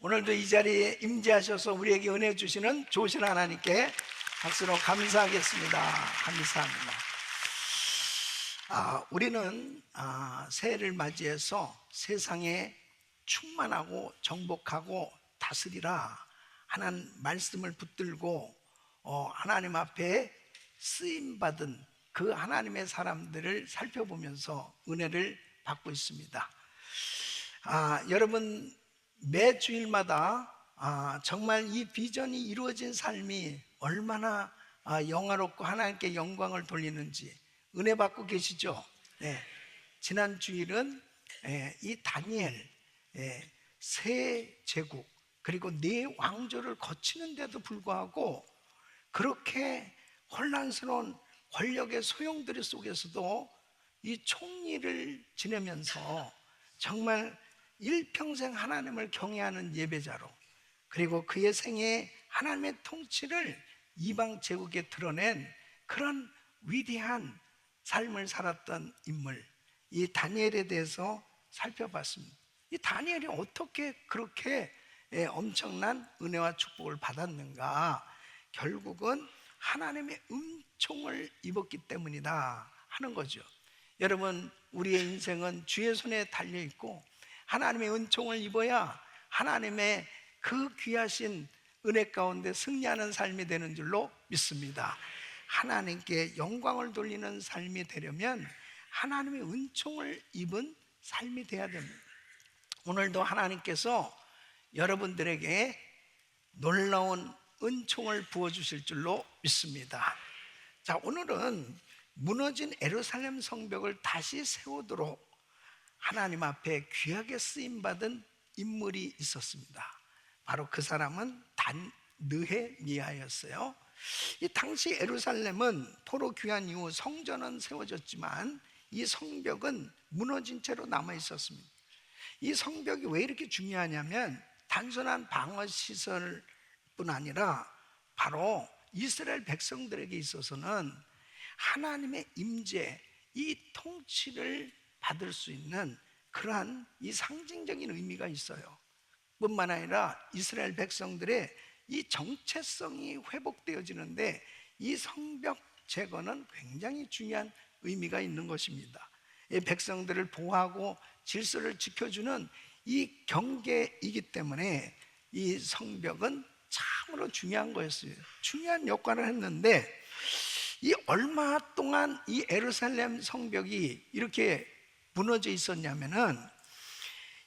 오늘도 이 자리에 임재하셔서 우리에게 은혜 주시는 좋으신 하나님께 박수로 감사하겠습니다. 감사합니다. 우리는 새해를 맞이해서 세상에 충만하고 정복하고 다스리라 하는 말씀을 붙들고 하나님 앞에 쓰임받은 그 하나님의 사람들을 살펴보면서 은혜를 받고 있습니다. 여러분, 매 주일마다 정말 이 비전이 이루어진 삶이 얼마나 영화롭고 하나님께 영광을 돌리는지 은혜 받고 계시죠? 네. 지난 주일은 이 다니엘 세 제국 그리고 네 왕조를 거치는데도 불구하고 그렇게 혼란스러운 권력의 소용돌이 속에서도 이 총리를 지내면서 정말 일평생 하나님을 경외하는 예배자로, 그리고 그의 생애에 하나님의 통치를 이방 제국에 드러낸 그런 위대한 삶을 살았던 인물, 이 다니엘에 대해서 살펴봤습니다. 이 다니엘이 어떻게 그렇게 엄청난 은혜와 축복을 받았는가? 결국은 하나님의 은총을 입었기 때문이다 하는 거죠. 여러분, 우리의 인생은 주의 손에 달려있고 하나님의 은총을 입어야 하나님의 그 귀하신 은혜 가운데 승리하는 삶이 되는 줄로 믿습니다. 하나님께 영광을 돌리는 삶이 되려면 하나님의 은총을 입은 삶이 되어야 됩니다. 오늘도 하나님께서 여러분들에게 놀라운 은총을 부어주실 줄로 믿습니다. 자, 오늘은 무너진 예루살렘 성벽을 다시 세우도록 하나님 앞에 귀하게 쓰임받은 인물이 있었습니다. 바로 그 사람은 느헤미야였어요. 이 당시 예루살렘은 포로 귀환 이후 성전은 세워졌지만 이 성벽은 무너진 채로 남아 있었습니다. 이 성벽이 왜 이렇게 중요하냐면 단순한 방어 시설뿐 아니라 바로 이스라엘 백성들에게 있어서는 하나님의 임재, 이 통치를 받을 수 있는 그러한 이 상징적인 의미가 있어요. 뿐만 아니라 이스라엘 백성들의 이 정체성이 회복되어지는데 이 성벽 제거는 굉장히 중요한 의미가 있는 것입니다. 이 백성들을 보호하고 질서를 지켜주는 이 경계이기 때문에 이 성벽은 참으로 중요한 거였어요. 중요한 역할을 했는데 이 얼마 동안 이 예루살렘 성벽이 이렇게 무너져 있었냐면은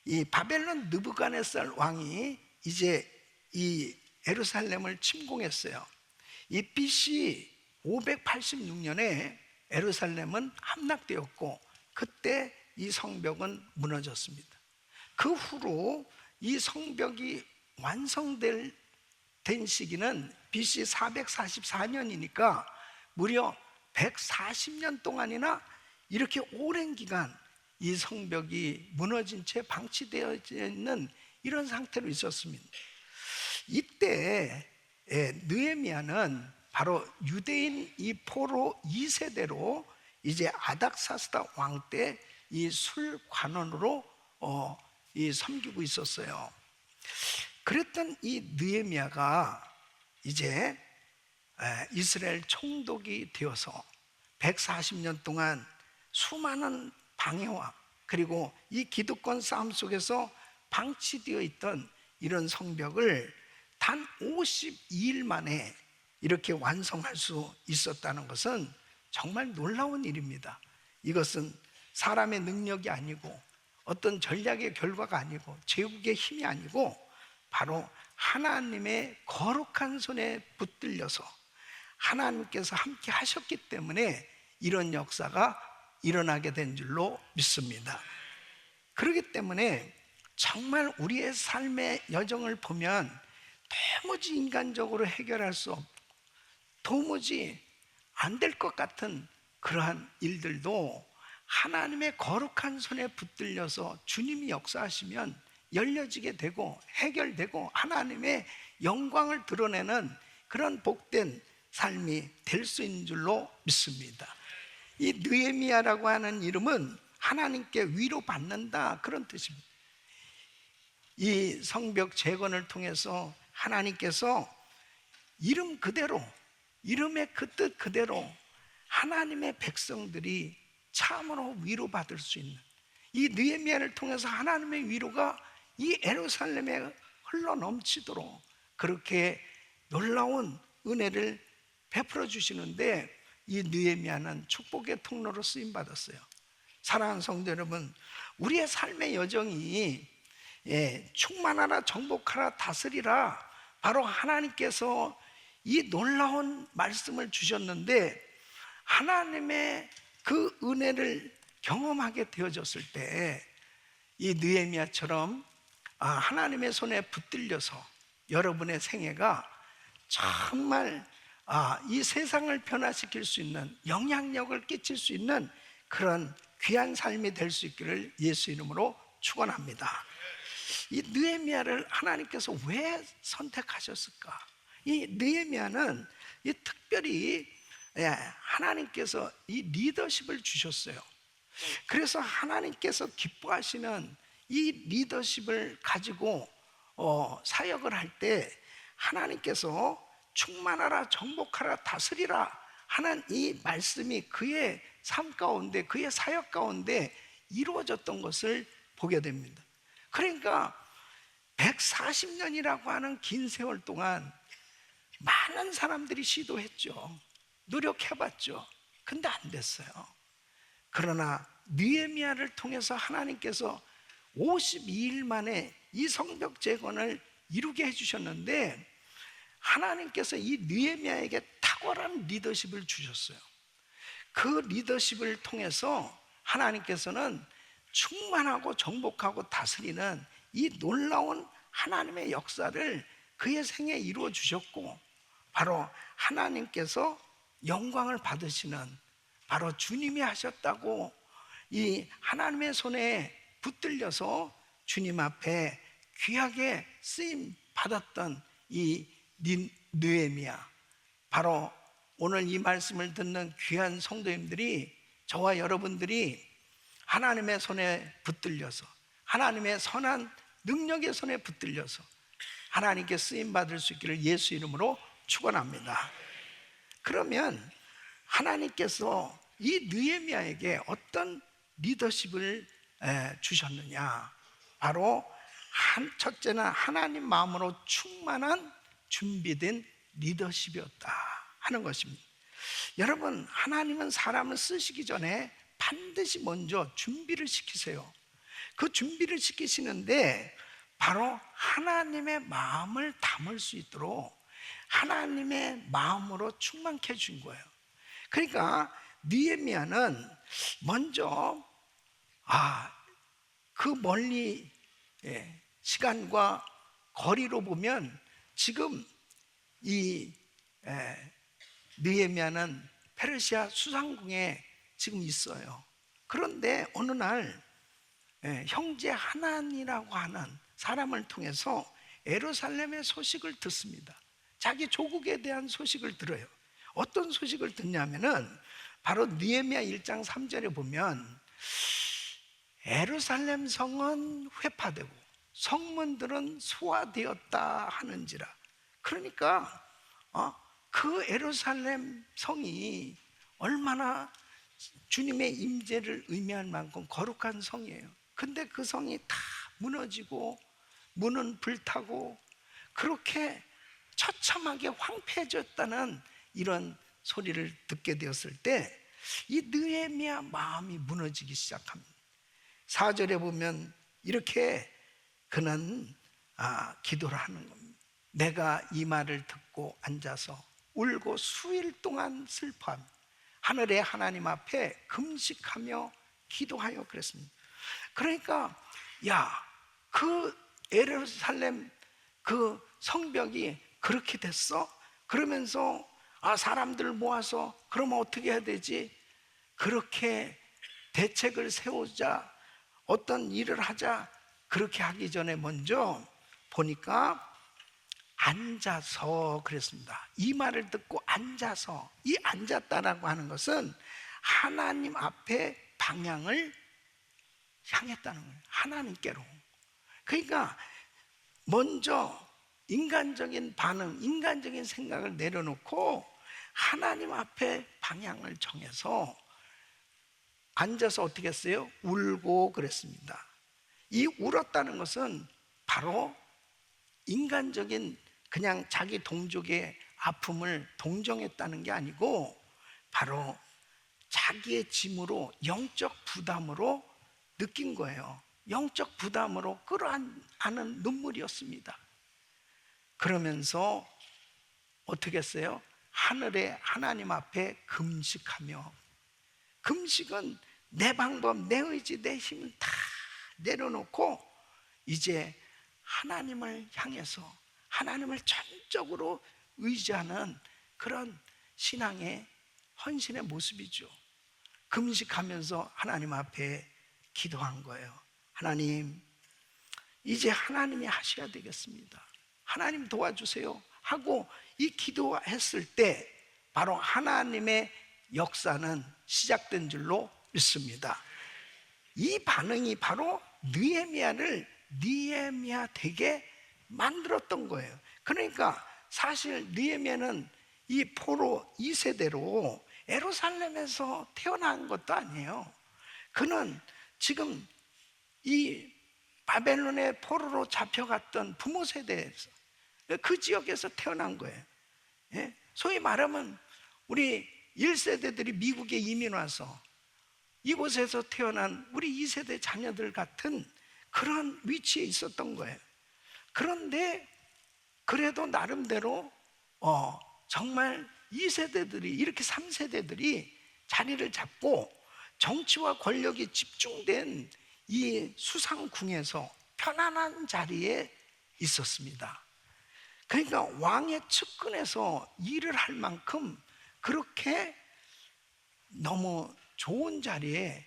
이 바벨론 느부갓네살 왕이 이제 이 예루살렘을 침공했어요. 이 BC 586년에 예루살렘은 함락되었고 그때 이 성벽은 무너졌습니다. 그 후로 이 성벽이 완성된 시기는 BC 444년이니까 무려 140년 동안이나 이렇게 오랜 기간 이 성벽이 무너진 채 방치되어 있는 이런 상태로 있었습니다. 이때 느헤미야는 바로 유대인 이 포로 2세대로 이제 아닥사스다 왕 때 이 술관원으로 이 섬기고 있었어요. 그랬던 이 느헤미야가 이제 이스라엘 총독이 되어서 140년 동안 수많은 방해와 그리고 이 기득권 싸움 속에서 방치되어 있던 이런 성벽을 단 52일 만에 이렇게 완성할 수 있었다는 것은 정말 놀라운 일입니다. 이것은 사람의 능력이 아니고 어떤 전략의 결과가 아니고 제국의 힘이 아니고 바로 하나님의 거룩한 손에 붙들려서 하나님께서 함께 하셨기 때문에 이런 역사가 일어나게 된 줄로 믿습니다. 그렇기 때문에 정말 우리의 삶의 여정을 보면 도무지 인간적으로 해결할 수 없고 도무지 안 될 것 같은 그러한 일들도 하나님의 거룩한 손에 붙들려서 주님이 역사하시면 열려지게 되고 해결되고 하나님의 영광을 드러내는 그런 복된 삶이 될 수 있는 줄로 믿습니다. 이 느헤미야라고 하는 이름은 하나님께 위로받는다 그런 뜻입니다. 이 성벽 재건을 통해서 하나님께서 이름 그대로, 이름의 그 뜻 그대로 하나님의 백성들이 참으로 위로받을 수 있는, 이 느헤미야를 통해서 하나님의 위로가 이 예루살렘에 흘러 넘치도록 그렇게 놀라운 은혜를 베풀어 주시는데, 이 느헤미야는 축복의 통로로 쓰임 받았어요. 사랑하는 성도 여러분, 우리의 삶의 여정이 충만하라, 정복하라, 다스리라, 바로 하나님께서 이 놀라운 말씀을 주셨는데, 하나님의 그 은혜를 경험하게 되어졌을 때 이 느헤미야처럼 하나님의 손에 붙들려서 여러분의 생애가 정말 이 세상을 변화시킬 수 있는, 영향력을 끼칠 수 있는 그런 귀한 삶이 될 수 있기를 예수 이름으로 축원합니다. 이 느헤미야를 하나님께서 왜 선택하셨을까? 이 느헤미야는 특별히 하나님께서 이 리더십을 주셨어요. 그래서 하나님께서 기뻐하시는 이 리더십을 가지고 사역을 할 때 하나님께서 충만하라, 정복하라, 다스리라 하는 이 말씀이 그의 삶 가운데, 그의 사역 가운데 이루어졌던 것을 보게 됩니다. 그러니까 140년이라고 하는 긴 세월 동안 많은 사람들이 시도했죠. 노력해봤죠. 근데 안 됐어요. 그러나 느헤미야를 통해서 하나님께서 52일 만에 이 성벽 재건을 이루게 해주셨는데, 하나님께서 이 느헤미야에게 탁월한 리더십을 주셨어요. 그 리더십을 통해서 하나님께서는 충만하고 정복하고 다스리는 이 놀라운 하나님의 역사를 그의 생에 이루어 주셨고, 바로 하나님께서 영광을 받으시는, 바로 주님이 하셨다고 이 하나님의 손에 붙들려서 주님 앞에 귀하게 쓰임 받았던 이 느헤미야, 바로 오늘 이 말씀을 듣는 귀한 성도님들이, 저와 여러분들이 하나님의 손에 붙들려서, 하나님의 선한 능력의 손에 붙들려서 하나님께 쓰임 받을 수 있기를 예수 이름으로 축원합니다. 그러면 하나님께서 이 느헤미야에게 어떤 리더십을 주셨느냐? 바로 첫째는 하나님 마음으로 충만한 준비된 리더십이었다 하는 것입니다. 여러분, 하나님은 사람을 쓰시기 전에 반드시 먼저 준비를 시키세요. 그 준비를 시키시는데 바로 하나님의 마음을 담을 수 있도록 하나님의 마음으로 충만케 해준 거예요. 그러니까 느헤미야는 먼저 그 멀리 시간과 거리로 보면 지금 이 느헤미야는 페르시아 수상궁에 지금 있어요. 그런데 어느 날 형제 하난이라고 하는 사람을 통해서 예루살렘의 소식을 듣습니다. 자기 조국에 대한 소식을 들어요. 어떤 소식을 듣냐면은 바로 느헤미야 1장 3절에 보면 예루살렘 성은 회파되고 성문들은 소화되었다 하는지라. 그러니까 그 예루살렘 성이 얼마나 주님의 임재를 의미할 만큼 거룩한 성이에요. 근데 그 성이 다 무너지고 문은 불타고 그렇게 처참하게 황폐해졌다는 이런 소리를 듣게 되었을 때 이 느헤미야 마음이 무너지기 시작합니다. 4절에 보면 이렇게 그는 기도를 하는 겁니다. 내가 이 말을 듣고 앉아서 울고 수일 동안 슬퍼하며 하늘의 하나님 앞에 금식하며 기도하여 그랬습니다. 그러니까 그 예루살렘 그 성벽이 그렇게 됐어? 그러면서 사람들을 모아서 그러면 어떻게 해야 되지? 그렇게 대책을 세우자, 어떤 일을 하자, 그렇게 하기 전에 먼저 보니까 앉아서 그랬습니다. 이 말을 듣고 앉아서, 이 앉았다라고 하는 것은 하나님 앞에 방향을 향했다는 거예요. 하나님께로. 그러니까 먼저 인간적인 반응, 인간적인 생각을 내려놓고 하나님 앞에 방향을 정해서 앉아서 어떻게 했어요? 울고 그랬습니다. 이 울었다는 것은 바로 인간적인 그냥 자기 동족의 아픔을 동정했다는 게 아니고 바로 자기의 짐으로 영적 부담으로 느낀 거예요. 영적 부담으로 끌어안는 눈물이었습니다. 그러면서 어떻게 했어요? 하늘의 하나님 앞에 금식하며, 금식은 내 방법, 내 의지, 내 힘을 다 내려놓고 이제 하나님을 향해서 하나님을 전적으로 의지하는 그런 신앙의 헌신의 모습이죠. 금식하면서 하나님 앞에 기도한 거예요. 하나님, 이제 하나님이 하셔야 되겠습니다. 하나님 도와주세요 하고 이 기도했을 때 바로 하나님의 역사는 시작된 줄로 믿습니다. 이 반응이 바로 느헤미야를 느헤미야 되게 만들었던 거예요. 그러니까 사실 느헤미야는 이 포로 2세대로 예루살렘에서 태어난 것도 아니에요. 그는 지금 이 바벨론의 포로로 잡혀갔던 부모 세대에서 그 지역에서 태어난 거예요. 소위 말하면 우리 1세대들이 미국에 이민 와서 이곳에서 태어난 우리 2세대 자녀들 같은 그런 위치에 있었던 거예요. 그런데 그래도 나름대로 정말 2세대들이 이렇게 3세대들이 자리를 잡고 정치와 권력이 집중된 이 수상궁에서 편안한 자리에 있었습니다. 그러니까 왕의 측근에서 일을 할 만큼 그렇게 너무 좋은 자리에,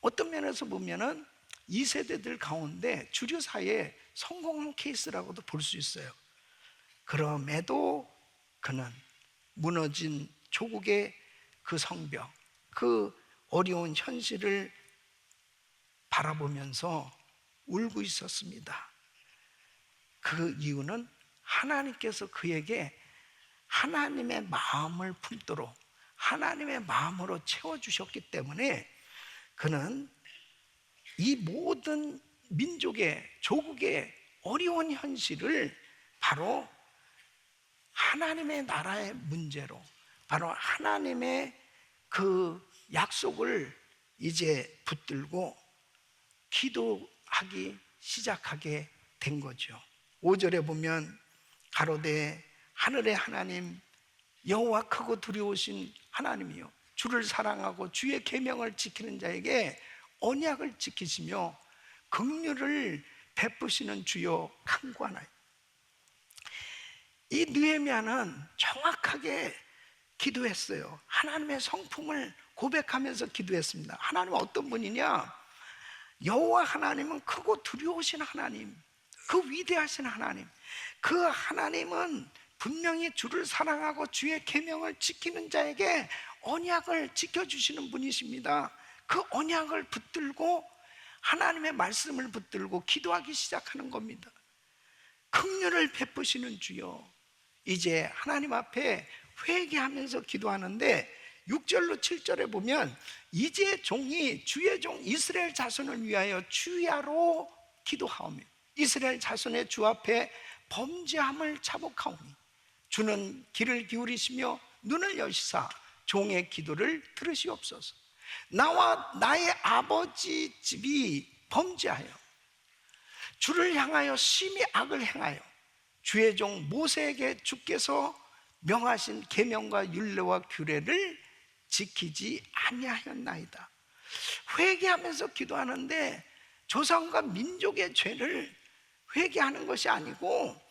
어떤 면에서 보면은 2세대들 가운데 주류사에 성공한 케이스라고도 볼 수 있어요. 그럼에도 그는 무너진 조국의 그 성벽, 그 어려운 현실을 바라보면서 울고 있었습니다. 그 이유는 하나님께서 그에게 하나님의 마음을 품도록 하나님의 마음으로 채워주셨기 때문에 그는 이 모든 민족의 조국의 어려운 현실을 바로 하나님의 나라의 문제로, 바로 하나님의 그 약속을 이제 붙들고 기도하기 시작하게 된 거죠. 5절에 보면 가로되 하늘의 하나님 여호와 크고 두려우신 하나님이요 주를 사랑하고 주의 계명을 지키는 자에게 언약을 지키시며 긍휼을 베푸시는 주여 간구하나이다. 이 느헤미야는 정확하게 기도했어요. 하나님의 성품을 고백하면서 기도했습니다. 하나님은 어떤 분이냐? 여호와 하나님은 크고 두려우신 하나님, 그 위대하신 하나님, 그 하나님은 분명히 주를 사랑하고 주의 계명을 지키는 자에게 언약을 지켜주시는 분이십니다. 그 언약을 붙들고 하나님의 말씀을 붙들고 기도하기 시작하는 겁니다. 긍휼을 베푸시는 주여. 이제 하나님 앞에 회개하면서 기도하는데 6절로 7절에 보면 이제 종이 주의 종 이스라엘 자손을 위하여 주야로 기도하오며 이스라엘 자손의 주 앞에 범죄함을 자복하오니 주는 귀를 기울이시며 눈을 여시사 종의 기도를 들으시옵소서. 나와 나의 아버지 집이 범죄하여 주를 향하여 심히 악을 행하여 주의 종 모세에게 주께서 명하신 계명과 율례와 규례를 지키지 아니하였나이다. 회개하면서 기도하는데 조상과 민족의 죄를 회개하는 것이 아니고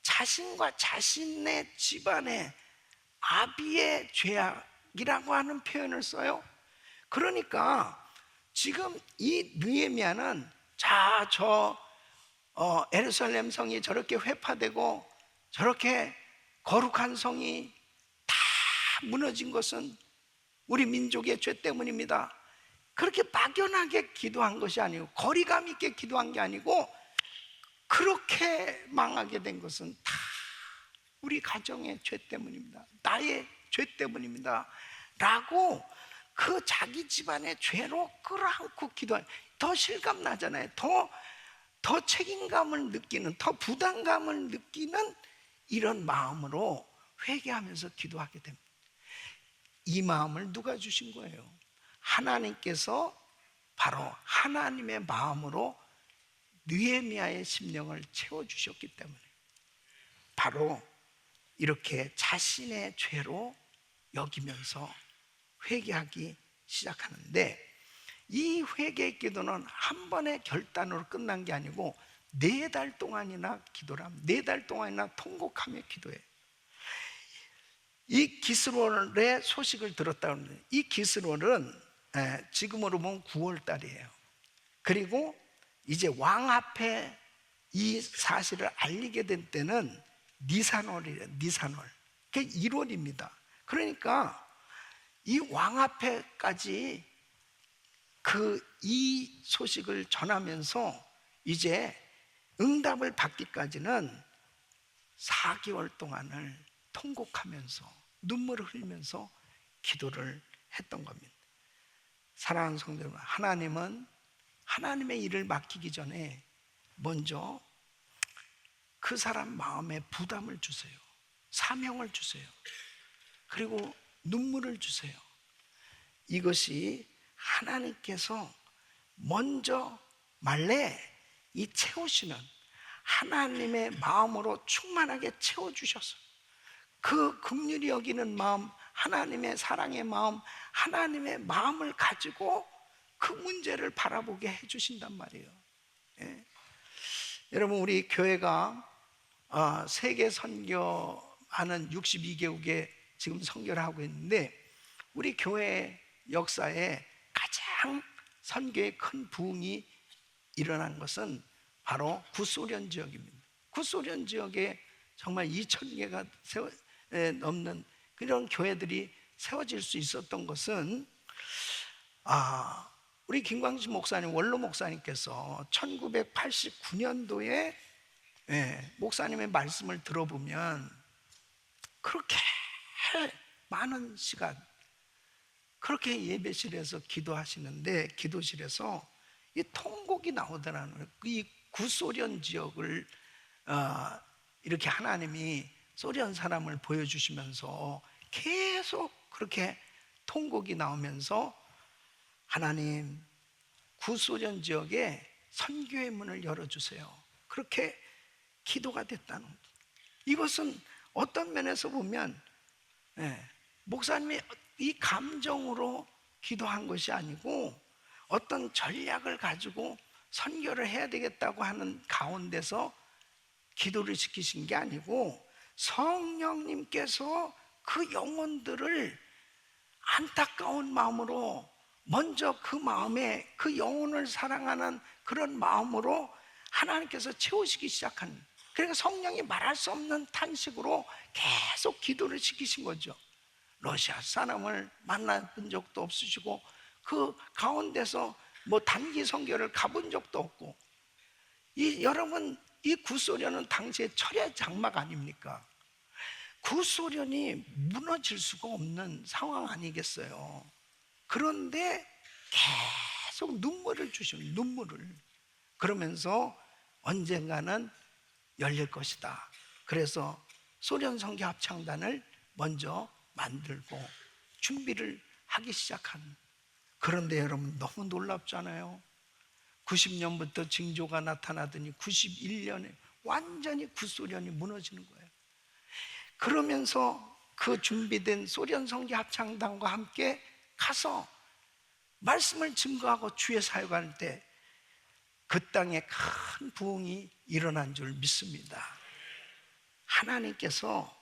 자신과 자신의 집안의 아비의 죄악이라고 하는 표현을 써요. 그러니까 지금 이 느헤미야는 예루살렘 성이 저렇게 회파되고 저렇게 거룩한 성이 다 무너진 것은 우리 민족의 죄 때문입니다. 그렇게 막연하게 기도한 것이 아니고 거리감 있게 기도한 게 아니고 그렇게 망하게 된 것은 다 우리 가정의 죄 때문입니다. 나의 죄 때문입니다. 라고 그 자기 집안의 죄로 끌어안고 기도하는, 더 실감 나잖아요. 더 책임감을 느끼는, 더 부담감을 느끼는 이런 마음으로 회개하면서 기도하게 됩니다. 이 마음을 누가 주신 거예요? 하나님께서 바로 하나님의 마음으로 느헤미야의 심령을 채워주셨기 때문에 바로 이렇게 자신의 죄로 여기면서 회개하기 시작하는데, 이 회개의 기도는 한 번의 결단으로 끝난 게 아니고 4달 동안이나 기도를 합니다. 4달 동안이나 통곡하며 기도해요. 이 기스론의 소식을 들었다고 하는데, 이 기스론은 지금으로 보면 9월 달이에요. 그리고 이제 왕 앞에 이 사실을 알리게 된 때는 니산월이래요. 니산월. 그게 1월입니다. 그러니까 이 왕 앞에까지 이 소식을 전하면서 이제 응답을 받기까지는 4개월 동안을 통곡하면서 눈물을 흘리면서 기도를 했던 겁니다. 사랑하는 성도 여러분, 하나님은 하나님의 일을 맡기기 전에 먼저 그 사람 마음에 부담을 주세요. 사명을 주세요. 그리고 눈물을 주세요. 이것이 하나님께서 먼저 말래 이 채우시는 하나님의 마음으로 충만하게 채워주셨어요. 그 긍휼히 여기는 마음, 하나님의 사랑의 마음, 하나님의 마음을 가지고 그 문제를 바라보게 해주신단 말이에요. 예. 여러분, 우리 교회가 세계 선교하는 62개국에 지금 선교를 하고 있는데, 우리 교회 역사에 가장 선교에 큰 부흥이 일어난 것은 바로 구소련 지역입니다. 구소련 지역에 정말 2,000개가 넘는 그런 교회들이 세워질 수 있었던 것은 우리 김광진 목사님, 원로 목사님께서 1989년도에 목사님의 말씀을 들어보면 그렇게 많은 시간 그렇게 예배실에서 기도하시는데, 기도실에서 이 통곡이 나오더라는 거예요. 이 구소련 지역을 이렇게 하나님이 소련 사람을 보여주시면서 계속 그렇게 통곡이 나오면서, 하나님, 구소련 지역에 선교의 문을 열어주세요. 그렇게 기도가 됐다는 거예요. 이것은 어떤 면에서 보면 목사님이 이 감정으로 기도한 것이 아니고 어떤 전략을 가지고 선교를 해야 되겠다고 하는 가운데서 기도를 시키신 게 아니고, 성령님께서 그 영혼들을 안타까운 마음으로 먼저 그 마음에 그 영혼을 사랑하는 그런 마음으로 하나님께서 채우시기 시작한, 그러니까 성령이 말할 수 없는 탄식으로 계속 기도를 시키신 거죠. 러시아 사람을 만나본 적도 없으시고 그 가운데서 뭐 단기 선교를 가본 적도 없고, 여러분, 이 구소련은 당시에 철의 장막 아닙니까? 구소련이 무너질 수가 없는 상황 아니겠어요? 그런데 계속 눈물을 주시는, 눈물을. 그러면서 언젠가는 열릴 것이다. 그래서 소련 선교 합창단을 먼저 만들고 준비를 하기 시작한. 그런데 여러분, 너무 놀랍잖아요. 90년부터 징조가 나타나더니 91년에 완전히 구소련이 무너지는 거예요. 그러면서 그 준비된 소련 선교 합창단과 함께 가서 말씀을 증거하고 주의 사역할 때 그 땅에 큰 부흥이 일어난 줄 믿습니다. 하나님께서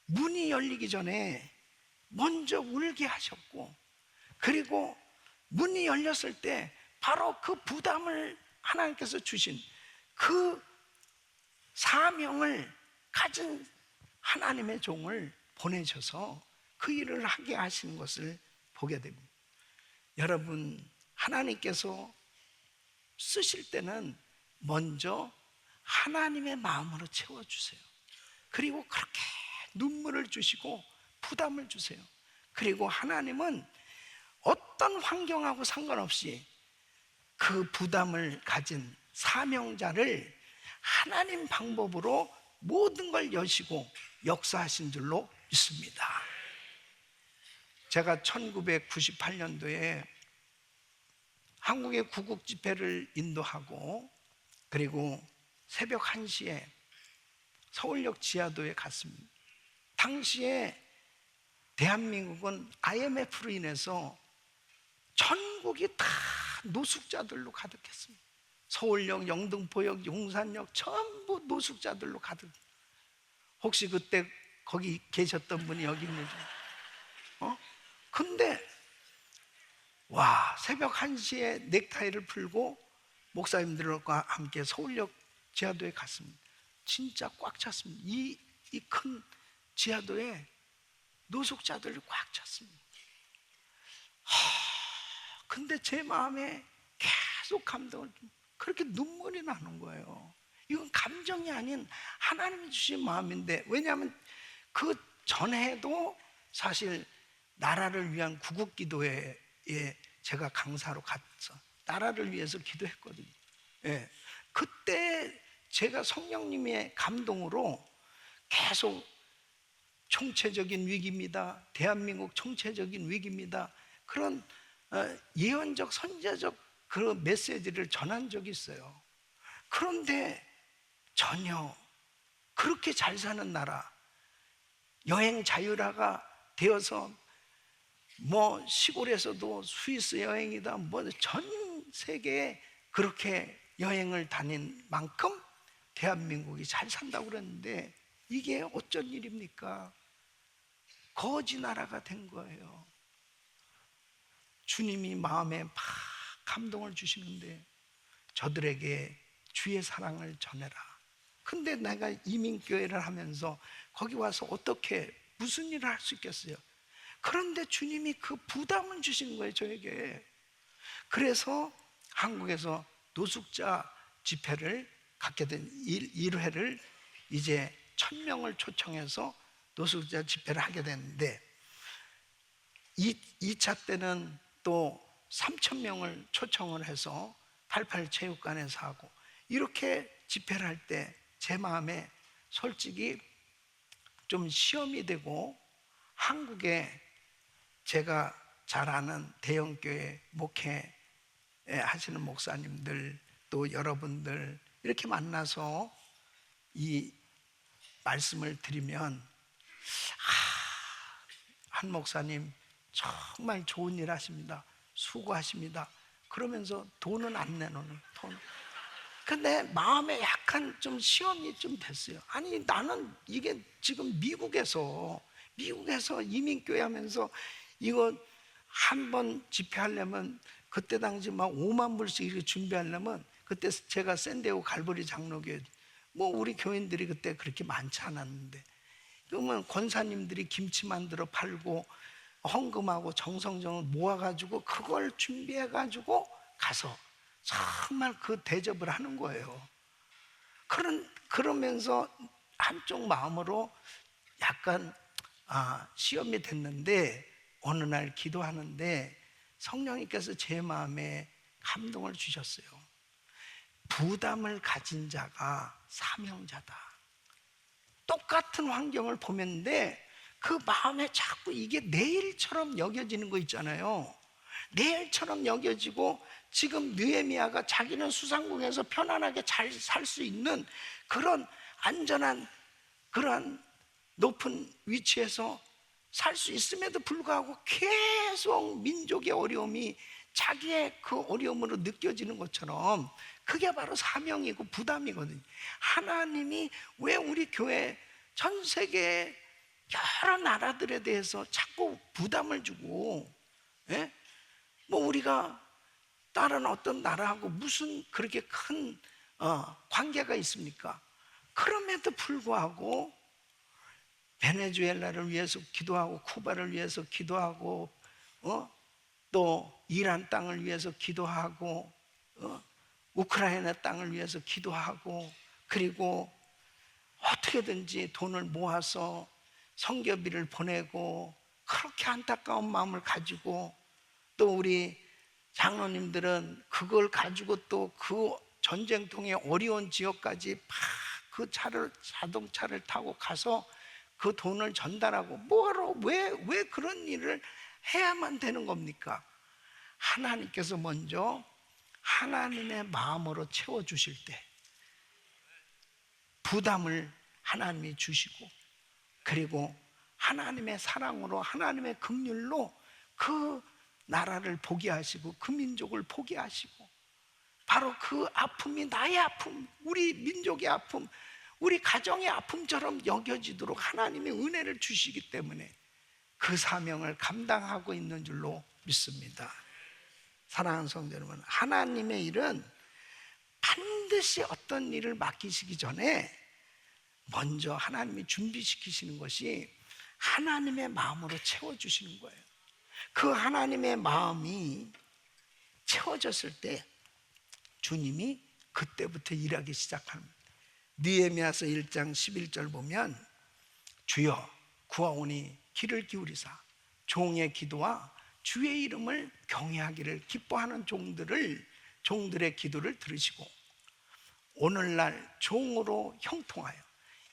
문이 열리기 전에 먼저 울게 하셨고, 그리고 문이 열렸을 때 바로 그 부담을 하나님께서 주신 그 사명을 가진 하나님의 종을 보내셔서 그 일을 하게 하시는 것을 보게 됩니다. 여러분, 하나님께서 쓰실 때는 먼저 하나님의 마음으로 채워주세요. 그리고 그렇게 눈물을 주시고 부담을 주세요. 그리고 하나님은 어떤 환경하고 상관없이 그 부담을 가진 사명자를 하나님 방법으로 모든 걸 여시고 역사하신 줄로 믿습니다. 제가 1998년도에 한국의 구국 집회를 인도하고 그리고 새벽 1시에 서울역 지하도에 갔습니다. 당시에 대한민국은 IMF로 인해서 전국이 다 노숙자들로 가득했습니다. 서울역, 영등포역, 용산역 전부 노숙자들로 가득. 혹시 그때 거기 계셨던 분이 여기 있는지? 근데 와, 새벽 1시에 넥타이를 풀고 목사님들과 함께 서울역 지하도에 갔습니다. 진짜 꽉 찼습니다. 이 큰 지하도에 노숙자들이 꽉 찼습니다. 근데 제 마음에 계속 감동을, 그렇게 눈물이 나는 거예요. 이건 감정이 아닌 하나님이 주신 마음인데, 왜냐하면 그 전에도 사실 나라를 위한 구국기도회에 제가 강사로 가서 나라를 위해서 기도했거든요. 예. 그때 제가 성령님의 감동으로 계속 총체적인 위기입니다, 대한민국 총체적인 위기입니다, 그런 예언적 선제적 그런 메시지를 전한 적이 있어요. 그런데 전혀 그렇게 잘 사는 나라, 여행 자유화가 되어서 뭐 시골에서도 스위스 여행이다 뭐 전 세계에 그렇게 여행을 다닌 만큼 대한민국이 잘 산다고 그랬는데 이게 어쩐 일입니까? 거지 나라가 된 거예요. 주님이 마음에 막 감동을 주시는데 저들에게 주의 사랑을 전해라. 근데 내가 이민교회를 하면서 거기 와서 어떻게 무슨 일을 할 수 있겠어요? 그런데 주님이 그 부담을 주신 거예요, 저에게. 그래서 한국에서 노숙자 집회를 갖게 된 1회를 이제 1000명을 초청해서 노숙자 집회를 하게 됐는데 2차 때는 또 3000명을 초청을 해서 88 체육관에서 하고, 이렇게 집회를 할 때 제 마음에 솔직히 좀 시험이 되고, 한국에 제가 잘 아는 대형교회 목회 하시는 목사님들 또 여러분들 이렇게 만나서 이 말씀을 드리면 한 목사님 정말 좋은 일 하십니다, 수고하십니다, 그러면서 돈은 안 내놓는 돈. 근데 마음에 약간 좀 시험이 좀 됐어요. 아니 나는 이게 지금 미국에서 이민교회 하면서 이거 한 번 집회하려면 그때 당시 막 5만 불씩 이렇게 준비하려면, 그때 제가 샌디에고 갈보리 장로교회 뭐 우리 교인들이 그때 그렇게 많지 않았는데, 그러면 권사님들이 김치 만들어 팔고 헌금하고 정성정을 모아가지고 그걸 준비해가지고 가서 정말 그 대접을 하는 거예요. 그러면서 한쪽 마음으로 약간 시험이 됐는데, 어느 날 기도하는데 성령님께서 제 마음에 감동을 주셨어요. 부담을 가진 자가 사명자다. 똑같은 환경을 보면데 그 마음에 자꾸 이게 내 일처럼 여겨지는 거 있잖아요. 내 일처럼 여겨지고, 지금 느헤미야가 자기는 수상궁에서 편안하게 잘 살 수 있는 그런 안전한 그러한 높은 위치에서 살 수 있음에도 불구하고 계속 민족의 어려움이 자기의 그 어려움으로 느껴지는 것처럼 그게 바로 사명이고 부담이거든요. 하나님이 왜 우리 교회 전 세계 여러 나라들에 대해서 자꾸 부담을 주고, 뭐 우리가 다른 어떤 나라하고 무슨 그렇게 큰 관계가 있습니까? 그럼에도 불구하고 베네수엘라를 위해서 기도하고, 쿠바를 위해서 기도하고, 또 이란 땅을 위해서 기도하고, 우크라이나 땅을 위해서 기도하고, 그리고 어떻게든지 돈을 모아서 성교비를 보내고, 그렇게 안타까운 마음을 가지고, 또 우리 장로님들은 그걸 가지고 또 그 전쟁통의 어려운 지역까지 막 그 자동차를 타고 가서 그 돈을 전달하고, 뭐하러, 왜 그런 일을 해야만 되는 겁니까? 하나님께서 먼저 하나님의 마음으로 채워주실 때 부담을 하나님이 주시고, 그리고 하나님의 사랑으로, 하나님의 긍휼로 그 나라를 포기하시고 그 민족을 포기하시고, 바로 그 아픔이 나의 아픔, 우리 민족의 아픔, 우리 가정의 아픔처럼 여겨지도록 하나님의 은혜를 주시기 때문에 그 사명을 감당하고 있는 줄로 믿습니다. 사랑하는 성도 여러분, 하나님의 일은 반드시 어떤 일을 맡기시기 전에 먼저 하나님이 준비시키시는 것이 하나님의 마음으로 채워주시는 거예요. 그 하나님의 마음이 채워졌을 때 주님이 그때부터 일하기 시작합니다. 느헤미야서 1장 11절 보면, 주여 구하오니 귀를 기울이사 종의 기도와 주의 이름을 경외하기를 기뻐하는 종들의 기도를 들으시고 오늘날 종으로 형통하여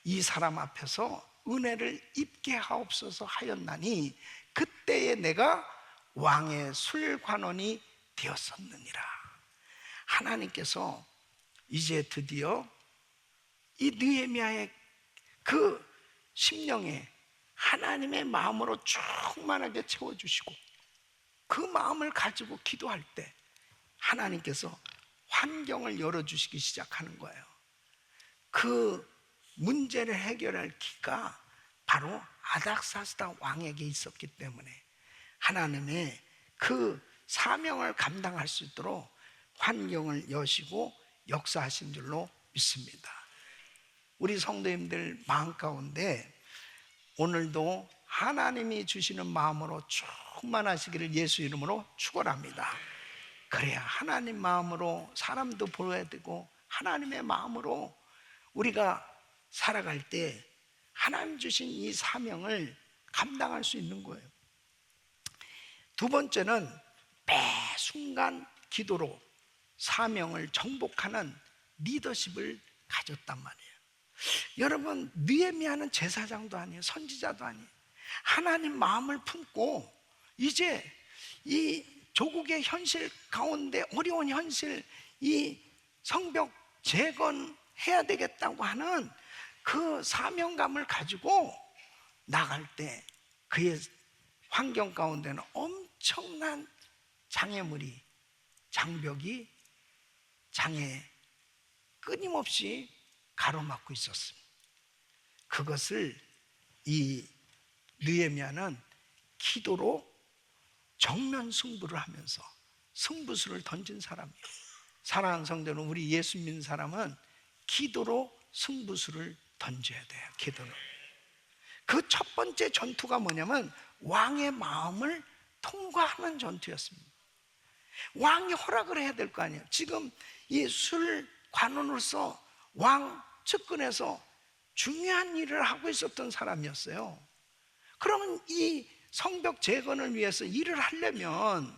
이 사람 앞에서 은혜를 입게 하옵소서 하였나니 그때에 내가 왕의 술관원이 되었었느니라. 하나님께서 이제 드디어 이 느헤미야의 그 심령에 하나님의 마음으로 충만하게 채워주시고, 그 마음을 가지고 기도할 때 하나님께서 환경을 열어주시기 시작하는 거예요. 그 문제를 해결할 기가 바로 아닥사스다 왕에게 있었기 때문에 하나님의 그 사명을 감당할 수 있도록 환경을 여시고 역사하신 줄로 믿습니다. 우리 성도님들 마음 가운데 오늘도 하나님이 주시는 마음으로 충만하시기를 예수 이름으로 축원합니다. 그래야 하나님 마음으로 사람도 보여야 되고, 하나님의 마음으로 우리가 살아갈 때 하나님 주신 이 사명을 감당할 수 있는 거예요. 두 번째는 매 순간 기도로 사명을 정복하는 리더십을 가졌단 말이에요. 여러분, 느헤미야는 제사장도 아니에요, 선지자도 아니에요. 하나님 마음을 품고 이제 이 조국의 현실 가운데, 어려운 현실, 이 성벽 재건해야 되겠다고 하는 그 사명감을 가지고 나갈 때 그의 환경 가운데는 엄청난 장벽이 끊임없이 가로막고 있었습니다. 그것을 이 느헤미야는 기도로 정면 승부를 하면서 승부수를 던진 사람이에요. 사랑하는 성도는, 우리 예수 믿는 사람은 기도로 승부수를 던져야 돼요. 기도로. 그 첫 번째 전투가 뭐냐면 왕의 마음을 통과하는 전투였습니다. 왕이 허락을 해야 될 거 아니에요. 지금 이 술 관원으로서 왕 측근에서 중요한 일을 하고 있었던 사람이었어요. 그러면 이 성벽 재건을 위해서 일을 하려면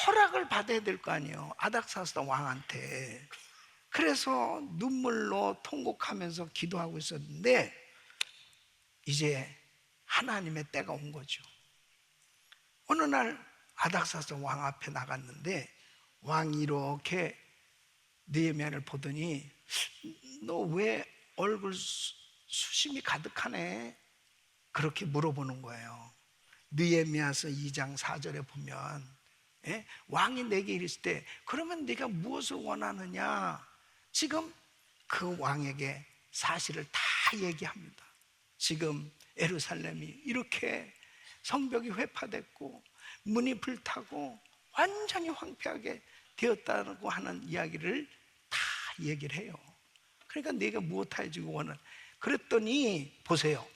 허락을 받아야 될 거 아니에요, 아닥사스다 왕한테. 그래서 눈물로 통곡하면서 기도하고 있었는데 이제 하나님의 때가 온 거죠. 어느 날 아닥사스다 왕 앞에 나갔는데 왕이 이렇게 느헤미야를 보더니, 너 왜 얼굴 수심이 가득하네? 그렇게 물어보는 거예요. 느헤미야서 2장 4절에 보면, 왕이 내게 이랬을 때 그러면 네가 무엇을 원하느냐? 지금 그 왕에게 사실을 다 얘기합니다. 지금 예루살렘이 이렇게 성벽이 회파됐고 문이 불타고 완전히 황폐하게 되었다고 하는 이야기를 다 얘기를 해요. 그러니까 네가 무엇하여지고 원하는? 그랬더니 보세요,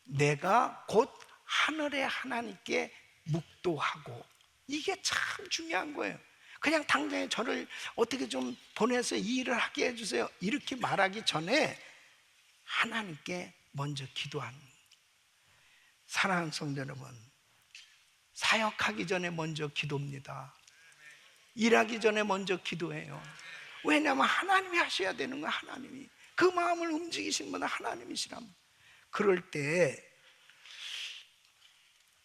내가 곧 하늘의 하나님께 묵도하고, 이게 참 중요한 거예요. 그냥 당장에 저를 어떻게 좀 보내서 이 일을 하게 해주세요, 이렇게 말하기 전에 하나님께 먼저 기도하는. 사랑하는 성도 여러분, 사역하기 전에 먼저 기도입니다. 일하기 전에 먼저 기도해요. 왜냐하면 하나님이 하셔야 되는 거예요. 하나님이 그 마음을 움직이신 분은 하나님이시라면. 그럴 때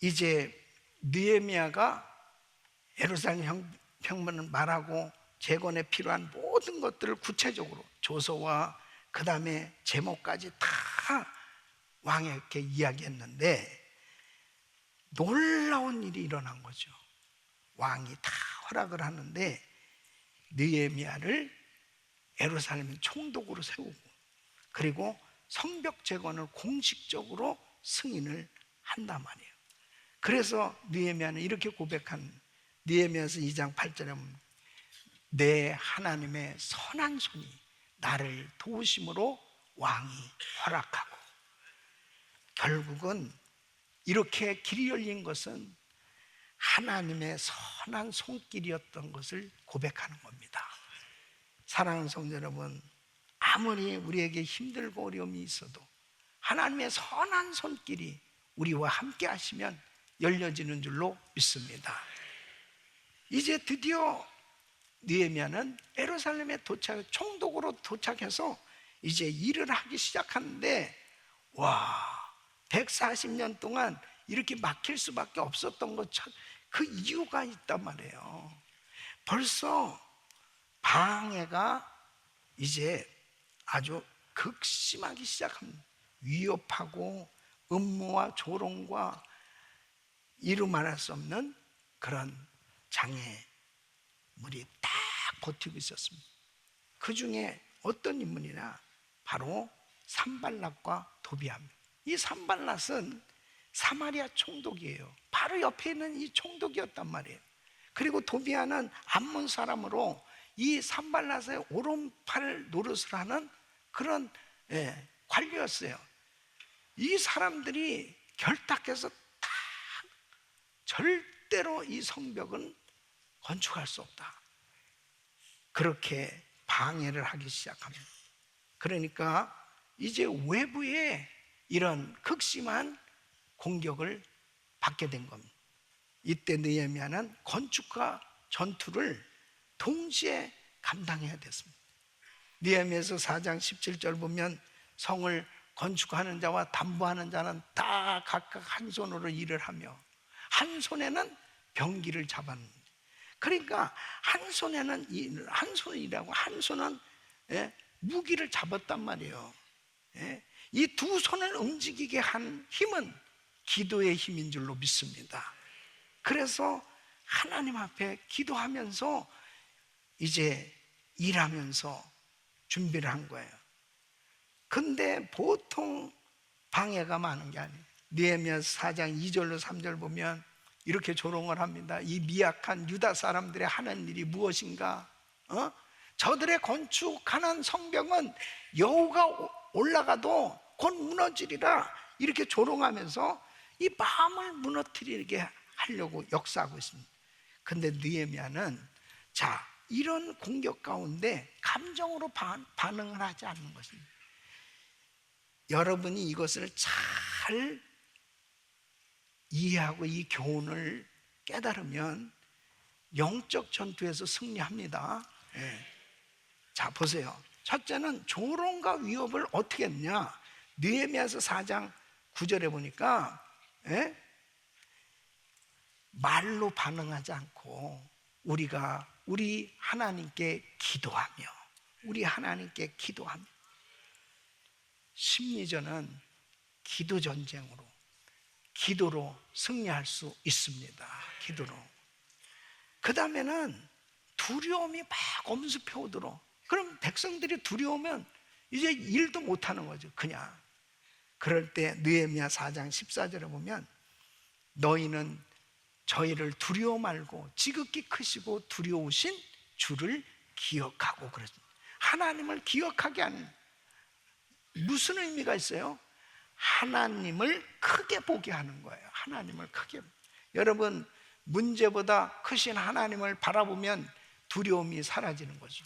이제 느헤미야가 예루살렘 평문을 말하고 재건에 필요한 모든 것들을 구체적으로 조서와 그 다음에 제목까지 다 왕에게 이야기했는데 놀라운 일이 일어난 거죠. 왕이 다 허락을 하는데 느헤미야를 예루살렘 총독으로 세우고, 그리고 성벽 재건을 공식적으로 승인을 한단 말이에요. 그래서 느헤미야는 이렇게 고백한, 느헤미야서 2장 8절에 보면 내 하나님의 선한 손이 나를 도우심으로 왕이 허락하고. 결국은 이렇게 길이 열린 것은 하나님의 선한 손길이었던 것을 고백하는 겁니다. 사랑하는 성도 여러분, 아무리 우리에게 힘들고 어려움이 있어도 하나님의 선한 손길이 우리와 함께 하시면 열려지는 줄로 믿습니다. 이제 드디어 느헤미야는 예루살렘에 총독으로 도착해서 이제 일을 하기 시작하는데, 와, 140년 동안 이렇게 막힐 수밖에 없었던 것, 그 이유가 있단 말이에요. 벌써 방해가 이제 아주 극심하기 시작합니다. 위협하고 음모와 조롱과 이루 말할 수 없는 그런 장애물이 딱 버티고 있었습니다. 그 중에 어떤 인물이냐, 바로 산발랏과 도비아입니다. 이 산발랏은 사마리아 총독이에요. 바로 옆에 있는 이 총독이었단 말이에요. 그리고 도비아는 암몬 사람으로 이 산발랏의 오른팔 노릇을 하는 그런 관리였어요. 이 사람들이 결탁해서 다 절대로 이 성벽은 건축할 수 없다, 그렇게 방해를 하기 시작합니다. 그러니까 이제 외부에 이런 극심한 공격을 받게 된 겁니다. 이때 느헤미야는 건축과 전투를 동시에 감당해야 됐습니다. 느헤미야서 4장 17절 보면 성을 건축하는 자와 담보하는 자는 다 각각 한 손으로 일을 하며 한 손에는 병기를 잡았는데, 그러니까 한 손에는 한 손은 일하고 한 손은 무기를 잡았단 말이에요. 이 두 손을 움직이게 한 힘은 기도의 힘인 줄로 믿습니다. 그래서 하나님 앞에 기도하면서 이제 일하면서 준비를 한 거예요. 근데 보통 방해가 많은 게 아니에요. 느헤미야서 4장 2절로 3절 보면 이렇게 조롱을 합니다. 이 미약한 유다 사람들의 하는 일이 무엇인가? 저들의 건축하는 성벽은 여호가 올라가도 곧 무너지리라, 이렇게 조롱하면서 이 마음을 무너뜨리게 하려고 역사하고 있습니다. 근데 느헤미야는 자, 이런 공격 가운데 감정으로 반응을 하지 않는 것입니다. 여러분이 이것을 잘 이해하고 이 교훈을 깨달으면 영적 전투에서 승리합니다. 자, 보세요. 첫째는 조롱과 위협을 어떻게 했냐. 느헤미야서 4장 9절에 보니까 말로 반응하지 않고 우리 하나님께 기도하며, 우리 하나님께 기도하며. 심리전은 기도 전쟁으로, 기도로 승리할 수 있습니다. 기도로. 그 다음에는 두려움이 막 엄습해 오도록. 그럼 백성들이 두려우면 이제 일도 못하는 거죠, 그냥. 그럴 때 느헤미야 4장 14절에 보면 너희는 저희를 두려워 말고 지극히 크시고 두려우신 주를 기억하고 그랬습니다. 하나님을 기억하게 하는, 무슨 의미가 있어요? 하나님을 크게 보게 하는 거예요. 하나님을 크게. 여러분, 문제보다 크신 하나님을 바라보면 두려움이 사라지는 거죠.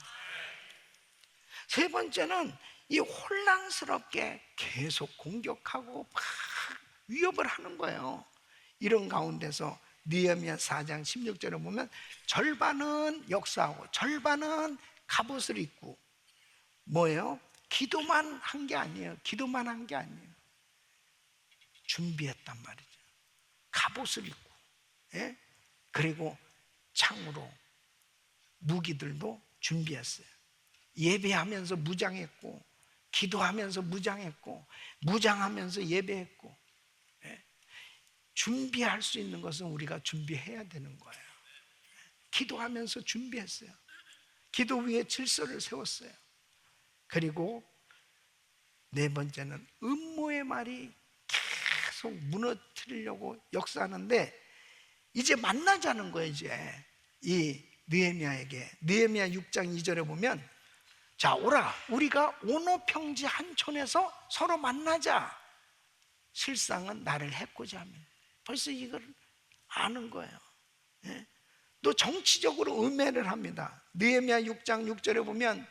세 번째는 이 혼란스럽게 계속 공격하고 막 위협을 하는 거예요. 이런 가운데서 느헤미야 4장 16절에 보면 절반은 역사하고 절반은 갑옷을 입고, 뭐예요? 기도만 한 게 아니에요. 기도만 한 게 아니에요. 준비했단 말이죠. 갑옷을 입고, 예? 그리고 창으로 무기들도 준비했어요. 예배하면서 무장했고, 기도하면서 무장했고, 무장하면서 예배했고, 예? 준비할 수 있는 것은 우리가 준비해야 되는 거예요. 기도하면서 준비했어요. 기도 위에 질서를 세웠어요. 그리고 네 번째는 음모의 말이 계속 무너뜨리려고 역사하는데, 이제 만나자는 거예요. 이제 이 느헤미야에게, 느헤미야 6장 2절에 보면, 자 오라, 우리가 오노평지 한촌에서 서로 만나자. 실상은 나를 해코지 하면, 벌써 이걸 아는 거예요. 예? 또 정치적으로 음해를 합니다. 느헤미야 6장 6절에 보면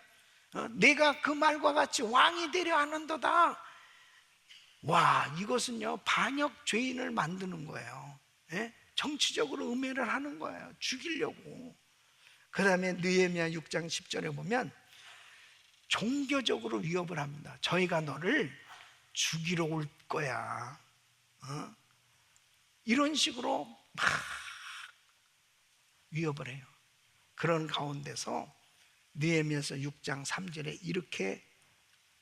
내가 그 말과 같이 왕이 되려 하는도다. 와, 이것은요 반역 죄인을 만드는 거예요. 예? 정치적으로 음해를 하는 거예요. 죽이려고. 그 다음에 느헤미야 6장 10절에 보면 종교적으로 위협을 합니다. 저희가 너를 죽이러 올 거야. 이런 식으로 막 위협을 해요. 그런 가운데서 느헤미야서 6장 3절에 이렇게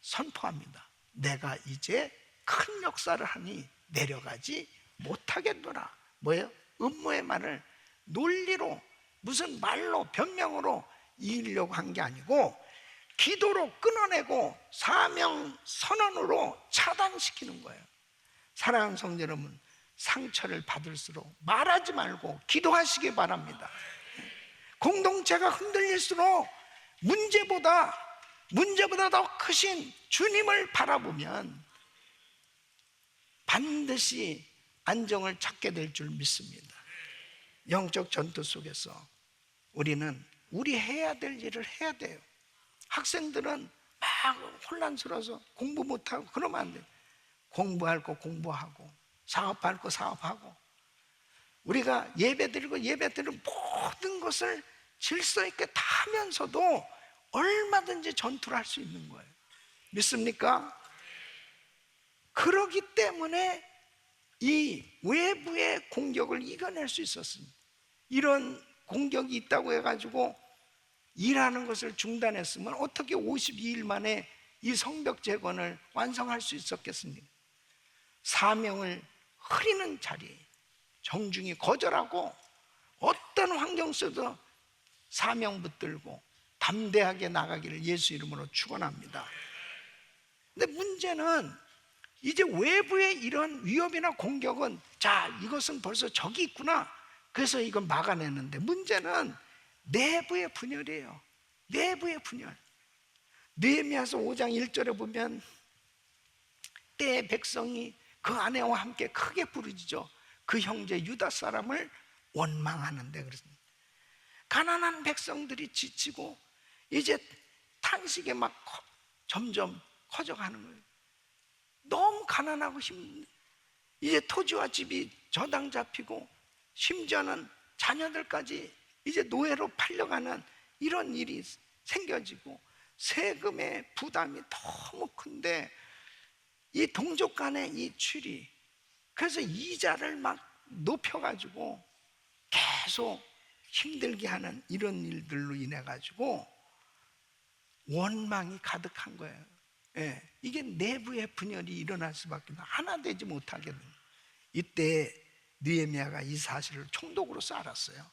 선포합니다. 내가 이제 큰 역사를 하니 내려가지 못하겠노라. 뭐예요? 음모의 말을 논리로, 무슨 말로, 변명으로 이기려고 한 게 아니고 기도로 끊어내고 사명 선언으로 차단시키는 거예요. 사랑하는 성도 여러분, 상처를 받을수록 말하지 말고 기도하시기 바랍니다. 공동체가 흔들릴수록 문제보다 더 크신 주님을 바라보면 반드시 안정을 찾게 될 줄 믿습니다. 영적 전투 속에서 우리는 우리 해야 될 일을 해야 돼요. 학생들은 막 혼란스러워서 공부 못하고 그러면 안 돼요. 공부할 거 공부하고, 사업할 거 사업하고, 우리가 예배드리고 예배드리는 모든 것을 질서 있게 다 하면서도 얼마든지 전투를 할 수 있는 거예요. 믿습니까? 그러기 때문에 이 외부의 공격을 이겨낼 수 있었습니다. 이런 공격이 있다고 해가지고 일하는 것을 중단했으면 어떻게 52일 만에 이 성벽 재건을 완성할 수 있었겠습니까? 사명을 흐리는 자리, 정중히 거절하고 어떤 환경 속에서 사명 붙들고 담대하게 나가기를 예수 이름으로 축원합니다. 근데 문제는 이제 외부의 이런 위협이나 공격은, 자 이것은 벌써 적이 있구나, 그래서 이건 막아내는데, 문제는 내부의 분열이에요. 내부의 분열. 느헤미야서 5장 1절에 보면 때의 백성이 그 아내와 함께 크게 부르짖어 그 형제 유다 사람을 원망하는데, 그렇습니다. 가난한 백성들이 지치고 이제 탄식에 막 점점 커져가는 거예요. 너무 가난하고 힘든, 이제 토지와 집이 저당 잡히고 심지어는 자녀들까지 이제 노예로 팔려가는 이런 일이 생겨지고 세금의 부담이 너무 큰데 이 동족 간의 이 추리, 그래서 이자를 막 높여가지고 계속 힘들게 하는 이런 일들로 인해 가지고 원망이 가득한 거예요. 예, 이게 내부의 분열이 일어날 수밖에 하나 되지 못하게 됩니다. 이때 느헤미야가 이 사실을 총독으로 알았어요.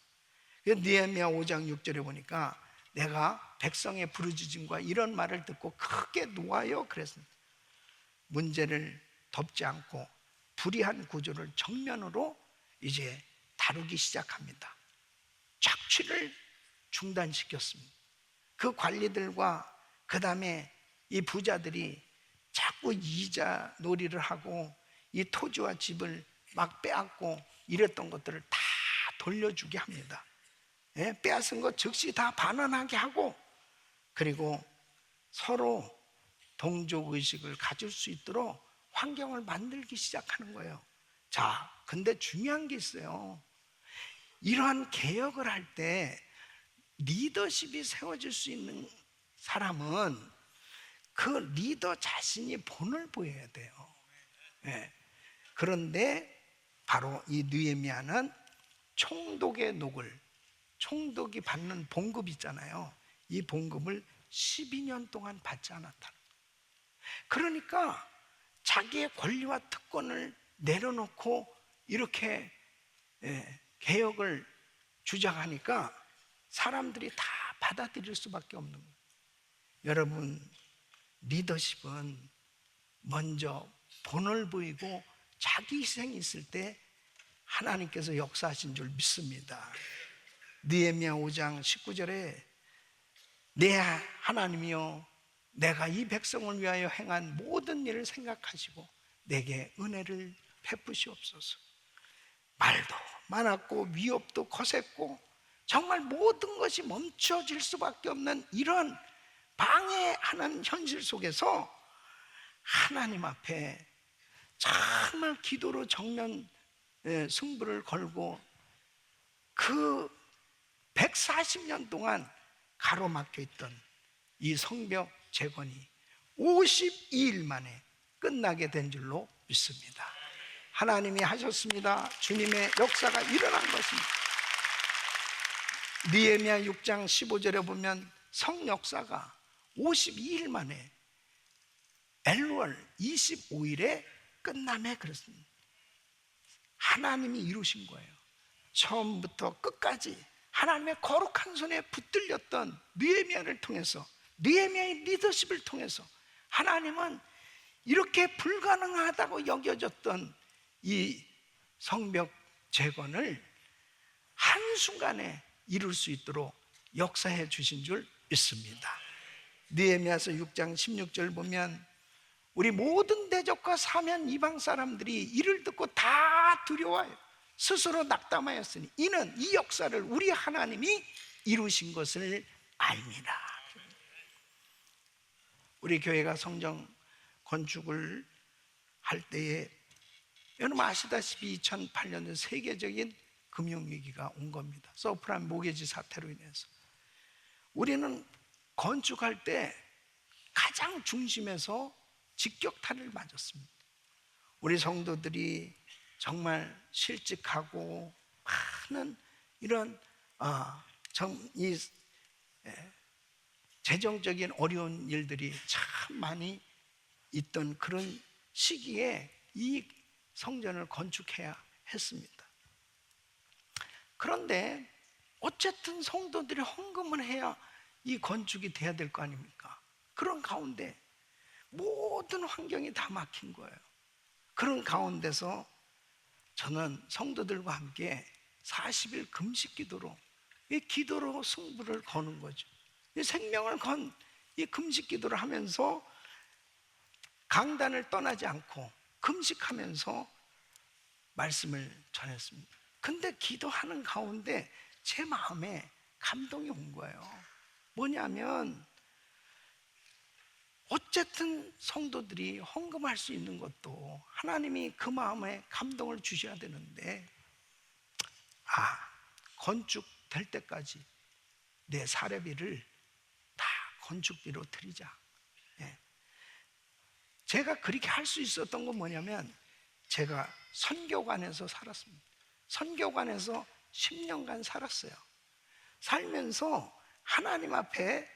느헤미야 5장 6절에 보니까 내가 백성의 부르짖음과 이런 말을 듣고 크게 놓아요 그랬습니다. 문제를 덮지 않고 불의한 구조를 정면으로 이제 다루기 시작합니다. 착취를 중단시켰습니다. 그 관리들과 그 다음에 이 부자들이 자꾸 이자 놀이를 하고 이 토지와 집을 막 빼앗고 이랬던 것들을 다 돌려주게 합니다. 빼앗은 것 즉시 다 반환하게 하고, 그리고 서로 동족의식을 가질 수 있도록 환경을 만들기 시작하는 거예요. 자, 근데 중요한 게 있어요. 이러한 개혁을 할 때 리더십이 세워질 수 있는 사람은 그 리더 자신이 본을 보여야 돼요. 예. 그런데 바로 이 느헤미야는 총독의 녹을, 총독이 받는 봉급 있잖아요. 이 봉급을 12년 동안 받지 않았다. 그러니까 자기의 권리와 특권을 내려놓고 이렇게 개혁을 주장하니까 사람들이 다 받아들일 수밖에 없는 거예요. 여러분, 리더십은 먼저 본을 보이고 자기 희생이 있을 때 하나님께서 역사하신 줄 믿습니다. 느헤미야 5장 19절에 내 하나님이여, 내가 이 백성을 위하여 행한 모든 일을 생각하시고 내게 은혜를 베푸시옵소서. 말도 많았고 위협도 거셌고 정말 모든 것이 멈춰질 수밖에 없는 이런 방해하는 현실 속에서 하나님 앞에 정말 기도로 정면 승부를 걸고 그 140년 동안 가로막혀 있던 이 성벽 재건이 52일 만에 끝나게 된 줄로 믿습니다. 하나님이 하셨습니다. 주님의 역사가 일어난 것입니다. 느헤미야 6장 15절에 보면 성역사가 52일 만에 엘월 25일에 끝남에 그렇습니다. 하나님이 이루신 거예요. 처음부터 끝까지 하나님의 거룩한 손에 붙들렸던 느헤미야를 통해서, 느헤미야의 리더십을 통해서 하나님은 이렇게 불가능하다고 여겨졌던 이 성벽 재건을 한순간에 이룰 수 있도록 역사해 주신 줄 믿습니다. 느헤미야서 6장 16절 보면 우리 모든 대적과 사면 이방 사람들이 이를 듣고 다 두려워하여 스스로 낙담하였으니 이는 이 역사를 우리 하나님이 이루신 것을 알미라. 우리 교회가 성전 건축을 할 때에 여러분 아시다시피 2008년에 세계적인 금융위기가 온 겁니다. 서프라임 모기지 사태로 인해서 우리는 건축할 때 가장 중심에서 직격탄을 맞았습니다. 우리 성도들이 정말 실직하고 많은 이런 재정적인 어려운 일들이 참 많이 있던 그런 시기에 이 성전을 건축해야 했습니다. 그런데 어쨌든 성도들이 헌금을 해야 이 건축이 돼야 될 거 아닙니까? 그런 가운데 모든 환경이 다 막힌 거예요. 그런 가운데서 저는 성도들과 함께 40일 금식 기도로, 이 기도로 승부를 거는 거죠. 이 생명을 건 이 금식 기도를 하면서 강단을 떠나지 않고 금식하면서 말씀을 전했습니다. 근데 기도하는 가운데 제 마음에 감동이 온 거예요. 뭐냐면 어쨌든 성도들이 헌금할 수 있는 것도 하나님이 그 마음에 감동을 주셔야 되는데 건축될 때까지 내 사례비를 다 건축비로 드리자. 제가 그렇게 할 수 있었던 건 뭐냐면 제가 선교관에서 살았습니다. 선교관에서 10년간 살았어요. 살면서 하나님 앞에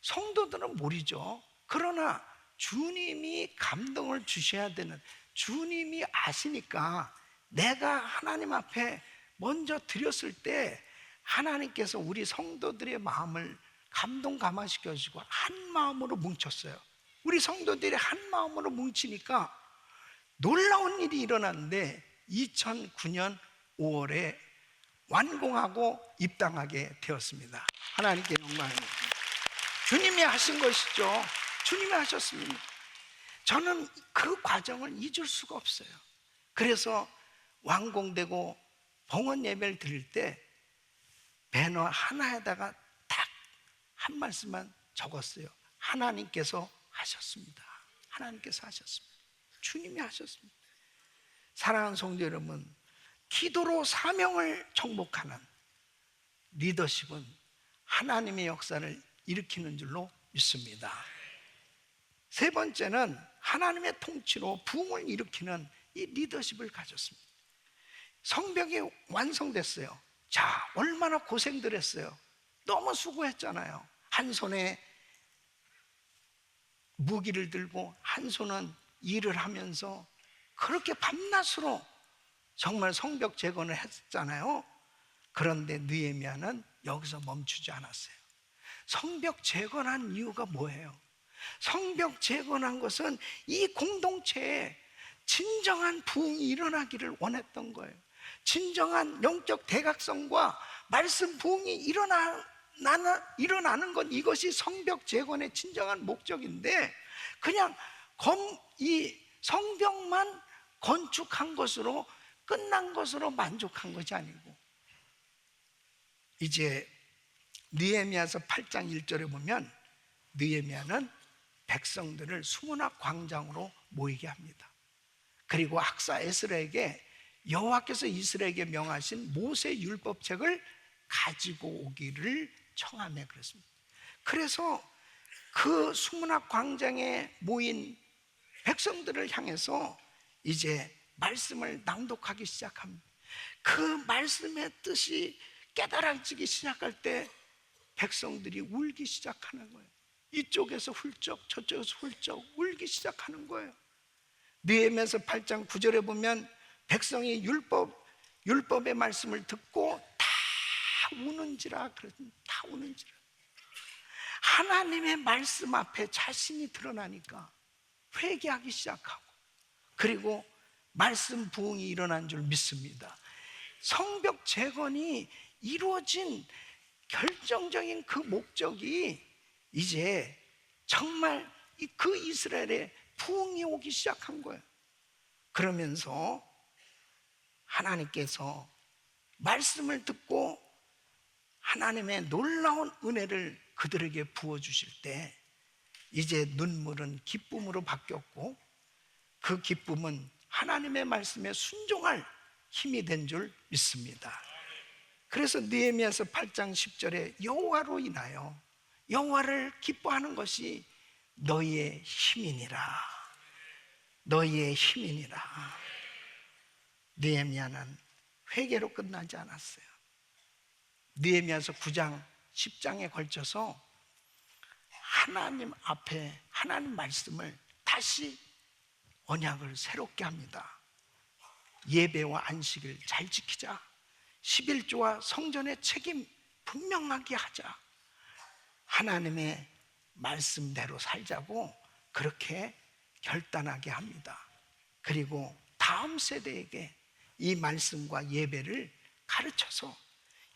성도들은 모르죠. 그러나 주님이 감동을 주셔야 되는, 주님이 아시니까 내가 하나님 앞에 먼저 드렸을 때 하나님께서 우리 성도들의 마음을 감동 감화시켜 주시고 한 마음으로 뭉쳤어요. 우리 성도들이 한 마음으로 뭉치니까 놀라운 일이 일어났는데 2009년 5월에 완공하고 입당하게 되었습니다. 하나님께 영광입니다. 주님이 하신 것이죠. 주님이 하셨습니다. 저는 그 과정을 잊을 수가 없어요. 그래서 완공되고 봉헌 예배를 드릴 때 배너 하나에다가 딱 한 말씀만 적었어요. 하나님께서 하셨습니다. 하나님께서 하셨습니다. 주님이 하셨습니다. 사랑하는 성도 여러분, 기도로 사명을 정복하는 리더십은 하나님의 역사를 일으키는 줄로 믿습니다. 세 번째는 하나님의 통치로 부흥을 일으키는 이 리더십을 가졌습니다. 성벽이 완성됐어요. 자, 얼마나 고생들 했어요. 너무 수고했잖아요. 한 손에 무기를 들고 한 손은 일을 하면서 그렇게 밤낮으로 정말 성벽 재건을 했잖아요. 그런데 느헤미야는 여기서 멈추지 않았어요. 성벽 재건한 이유가 뭐예요? 성벽 재건한 것은 이 공동체에 진정한 부흥이 일어나기를 원했던 거예요. 진정한 영적 대각성과 말씀 부흥이 일어나는 것, 이것이 성벽 재건의 진정한 목적인데, 그냥 이 성벽만 건축한 것으로 끝난 것으로 만족한 것이 아니고, 이제 느헤미야서 8장 1절에 보면 느헤미야는 백성들을 수문학 광장으로 모이게 합니다. 그리고 학사 에스라에게 여호와께서 이스라엘에게 명하신 모세 율법책을 가지고 오기를 청하며 그랬습니다. 그래서 그 수문학 광장에 모인 백성들을 향해서 이제 말씀을 낭독하기 시작합니다. 그 말씀의 뜻이 깨달아지기 시작할 때 백성들이 울기 시작하는 거예요. 이쪽에서 훌쩍 저쪽에서 훌쩍 울기 시작하는 거예요. 느헤미야서 8장 9절에 보면 백성이 율법의 말씀을 듣고 다 우는지라, 다 우는지라. 하나님의 말씀 앞에 자신이 드러나니까 회개하기 시작하고, 그리고 말씀 부흥이 일어난 줄 믿습니다. 성벽 재건이 이루어진 결정적인 그 목적이 이제 정말 그 이스라엘에 부흥이 오기 시작한 거예요. 그러면서 하나님께서 말씀을 듣고 하나님의 놀라운 은혜를 그들에게 부어주실 때 이제 눈물은 기쁨으로 바뀌었고, 그 기쁨은 하나님의 말씀에 순종할 힘이 된 줄 믿습니다. 그래서 느헤미야서 8장 10절에 여호와로 인하여 여호와를 기뻐하는 것이 너희의 힘이니라. 너희의 힘이니라. 느헤미야는 회개로 끝나지 않았어요. 느헤미야서 9장 10장에 걸쳐서 하나님 앞에 하나님 말씀을 다시 언약을 새롭게 합니다. 예배와 안식을 잘 지키자. 11조와 성전의 책임 분명하게 하자. 하나님의 말씀대로 살자고 그렇게 결단하게 합니다. 그리고 다음 세대에게 이 말씀과 예배를 가르쳐서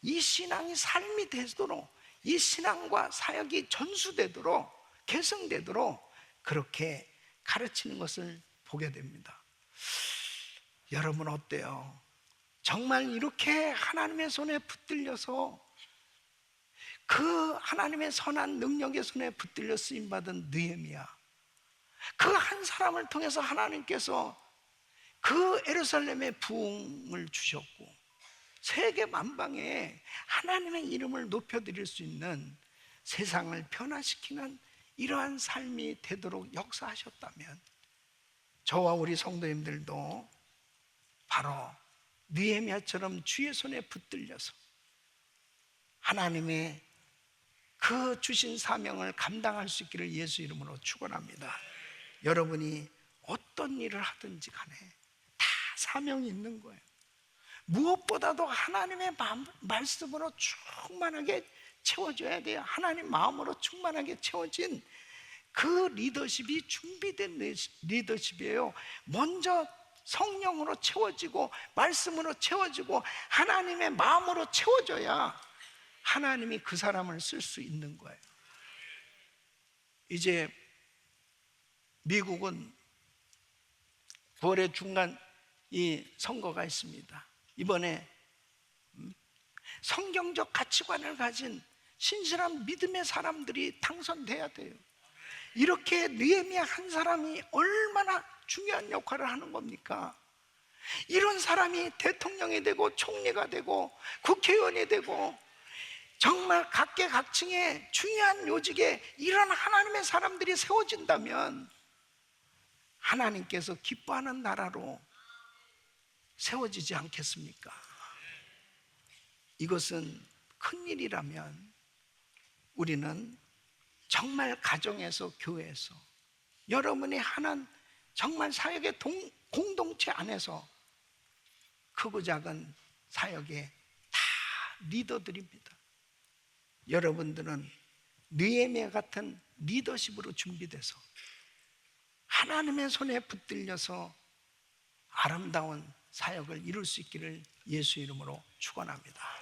이 신앙이 삶이 되도록, 이 신앙과 사역이 전수되도록, 계승되도록 그렇게 가르치는 것을 보게 됩니다. 여러분 어때요? 정말 이렇게 하나님의 손에 붙들려서 그 하나님의 선한 능력의 손에 붙들려 쓰임받은 느헤미야, 그 한 사람을 통해서 하나님께서 그 예루살렘의 부흥을 주셨고 세계 만방에 하나님의 이름을 높여드릴 수 있는, 세상을 변화시키는 이러한 삶이 되도록 역사하셨다면 저와 우리 성도님들도 바로 느헤미야처럼 주의 손에 붙들려서 하나님의 그 주신 사명을 감당할 수 있기를 예수 이름으로 축원합니다. 여러분이 어떤 일을 하든지 간에 다 사명이 있는 거예요. 무엇보다도 하나님의 말씀으로 충만하게 채워져야 돼요. 하나님 마음으로 충만하게 채워진 그 리더십이 준비된 리더십이에요. 먼저 성령으로 채워지고 말씀으로 채워지고 하나님의 마음으로 채워져야 하나님이 그 사람을 쓸 수 있는 거예요. 이제 미국은 9월의 중간 이 선거가 있습니다. 이번에 성경적 가치관을 가진 신실한 믿음의 사람들이 당선돼야 돼요. 이렇게 느헤미야 한 사람이 얼마나 중요한 역할을 하는 겁니까? 이런 사람이 대통령이 되고 총리가 되고 국회의원이 되고 정말 각계각층의 중요한 요직에 이런 하나님의 사람들이 세워진다면 하나님께서 기뻐하는 나라로 세워지지 않겠습니까? 이것은 큰일이라면 우리는 정말 가정에서, 교회에서, 여러분이 하는 정말 사역의 공동체 안에서 크고 작은 사역의 다 리더들입니다. 여러분들은 느헤미야 같은 리더십으로 준비돼서 하나님의 손에 붙들려서 아름다운 사역을 이룰 수 있기를 예수 이름으로 축원합니다.